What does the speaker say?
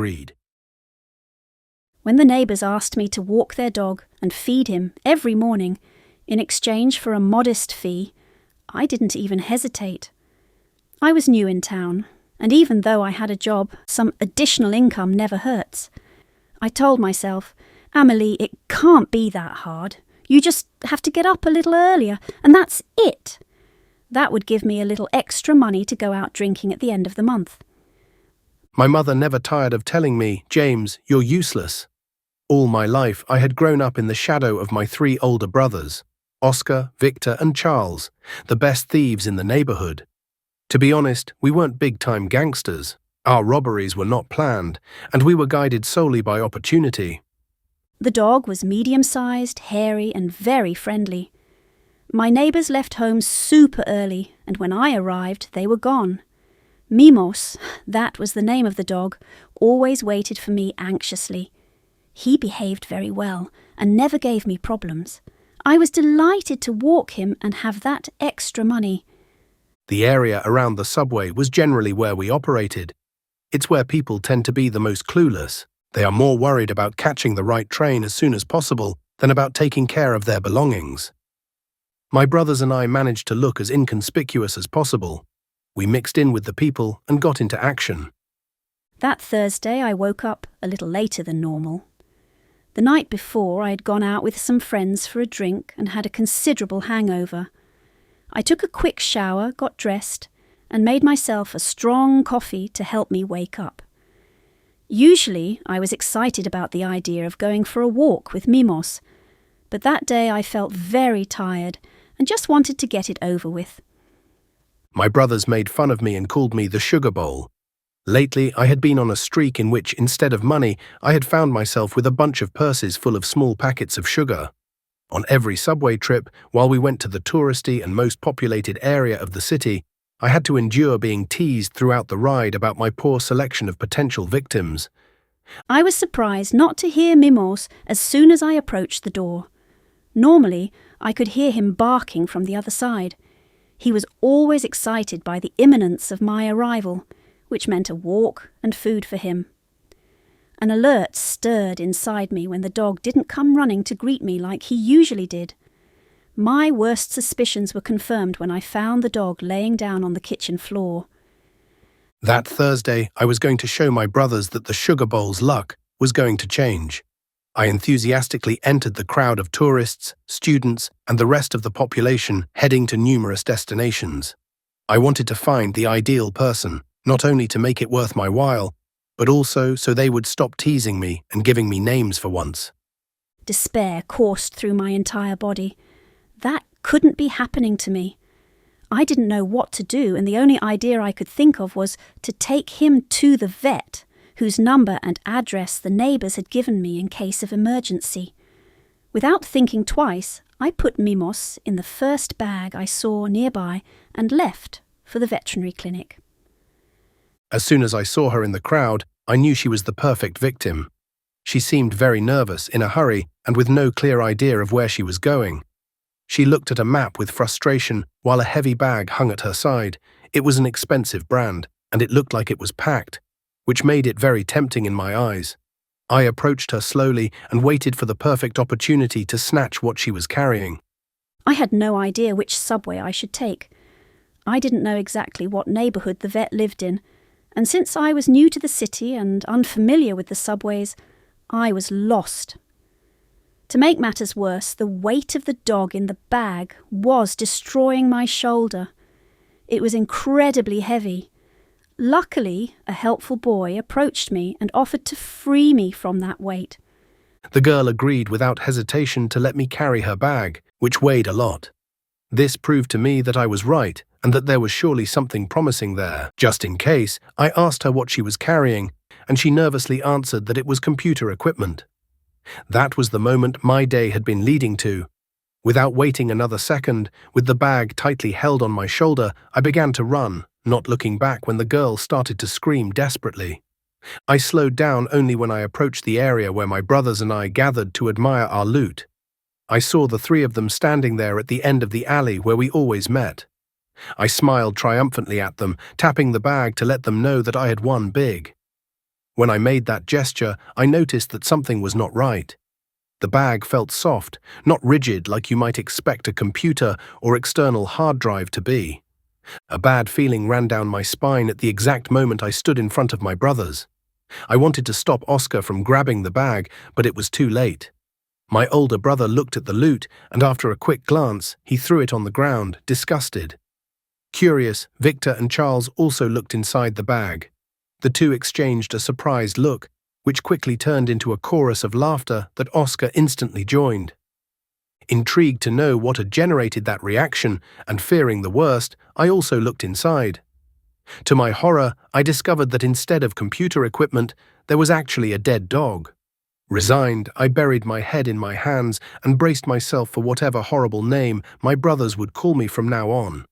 agreed. When the neighbours asked me to walk their dog and feed him every morning in exchange for a modest fee, I didn't even hesitate. I was new in town, and even though I had a job, some additional income never hurts. I told myself, Amelie, it can't be that hard. You just have to get up a little earlier, and that's it. That would give me a little extra money to go out drinking at the end of the month. My mother never tired of telling me, James, you're useless. All my life I had grown up in the shadow of my 3 older brothers, Oscar, Victor and Charles, the best thieves in the neighbourhood. To be honest, we weren't big-time gangsters. Our robberies were not planned, and we were guided solely by opportunity. The dog was medium-sized, hairy and very friendly. My neighbours left home super early, and when I arrived, they were gone. Mimos, that was the name of the dog, always waited for me anxiously. He behaved very well and never gave me problems. I was delighted to walk him and have that extra money. The area around the subway was generally where we operated. It's where people tend to be the most clueless. They are more worried about catching the right train as soon as possible than about taking care of their belongings. My brothers and I managed to look as inconspicuous as possible. We mixed in with the people and got into action. That Thursday I woke up a little later than normal. The night before I had gone out with some friends for a drink and had a considerable hangover. I took a quick shower, got dressed, and made myself a strong coffee to help me wake up. Usually I was excited about the idea of going for a walk with Mimos, but that day I felt very tired and just wanted to get it over with. My brothers made fun of me and called me the sugar bowl. Lately, I had been on a streak in which, instead of money, I had found myself with a bunch of purses full of small packets of sugar. On every subway trip, while we went to the touristy and most populated area of the city, I had to endure being teased throughout the ride about my poor selection of potential victims. I was surprised not to hear Mimos as soon as I approached the door. Normally, I could hear him barking from the other side. He was always excited by the imminence of my arrival, which meant a walk and food for him. An alert stirred inside me when the dog didn't come running to greet me like he usually did. My worst suspicions were confirmed when I found the dog laying down on the kitchen floor. That Thursday, I was going to show my brothers that the sugar bowl's luck was going to change. I enthusiastically entered the crowd of tourists, students, and the rest of the population heading to numerous destinations. I wanted to find the ideal person, not only to make it worth my while, but also so they would stop teasing me and giving me names for once. Despair coursed through my entire body. That couldn't be happening to me. I didn't know what to do, and the only idea I could think of was to take him to the vet, whose number and address the neighbours had given me in case of emergency. Without thinking twice, I put Mimos in the first bag I saw nearby and left for the veterinary clinic. As soon as I saw her in the crowd, I knew she was the perfect victim. She seemed very nervous, in a hurry, and with no clear idea of where she was going. She looked at a map with frustration while a heavy bag hung at her side. It was an expensive brand, and it looked like it was packed, which made it very tempting in my eyes. I approached her slowly and waited for the perfect opportunity to snatch what she was carrying. I had no idea which subway I should take. I didn't know exactly what neighbourhood the vet lived in, and since I was new to the city and unfamiliar with the subways, I was lost. To make matters worse, the weight of the dog in the bag was destroying my shoulder. It was incredibly heavy. Luckily, a helpful boy approached me and offered to free me from that weight. The girl agreed without hesitation to let me carry her bag, which weighed a lot. This proved to me that I was right and that there was surely something promising there. Just in case, I asked her what she was carrying, and she nervously answered that it was computer equipment. That was the moment my day had been leading to. Without waiting another second, with the bag tightly held on my shoulder, I began to run, not looking back when the girl started to scream desperately. I slowed down only when I approached the area where my brothers and I gathered to admire our loot. I saw the 3 of them standing there at the end of the alley where we always met. I smiled triumphantly at them, tapping the bag to let them know that I had won big. When I made that gesture, I noticed that something was not right. The bag felt soft, not rigid like you might expect a computer or external hard drive to be. A bad feeling ran down my spine at the exact moment I stood in front of my brothers. I wanted to stop Oscar from grabbing the bag, but it was too late. My older brother looked at the loot, and after a quick glance, he threw it on the ground, disgusted. Curious, Victor and Charles also looked inside the bag. The two exchanged a surprised look, which quickly turned into a chorus of laughter that Oscar instantly joined. Intrigued to know what had generated that reaction, and fearing the worst, I also looked inside. To my horror, I discovered that instead of computer equipment, there was actually a dead dog. Resigned, I buried my head in my hands and braced myself for whatever horrible name my brothers would call me from now on.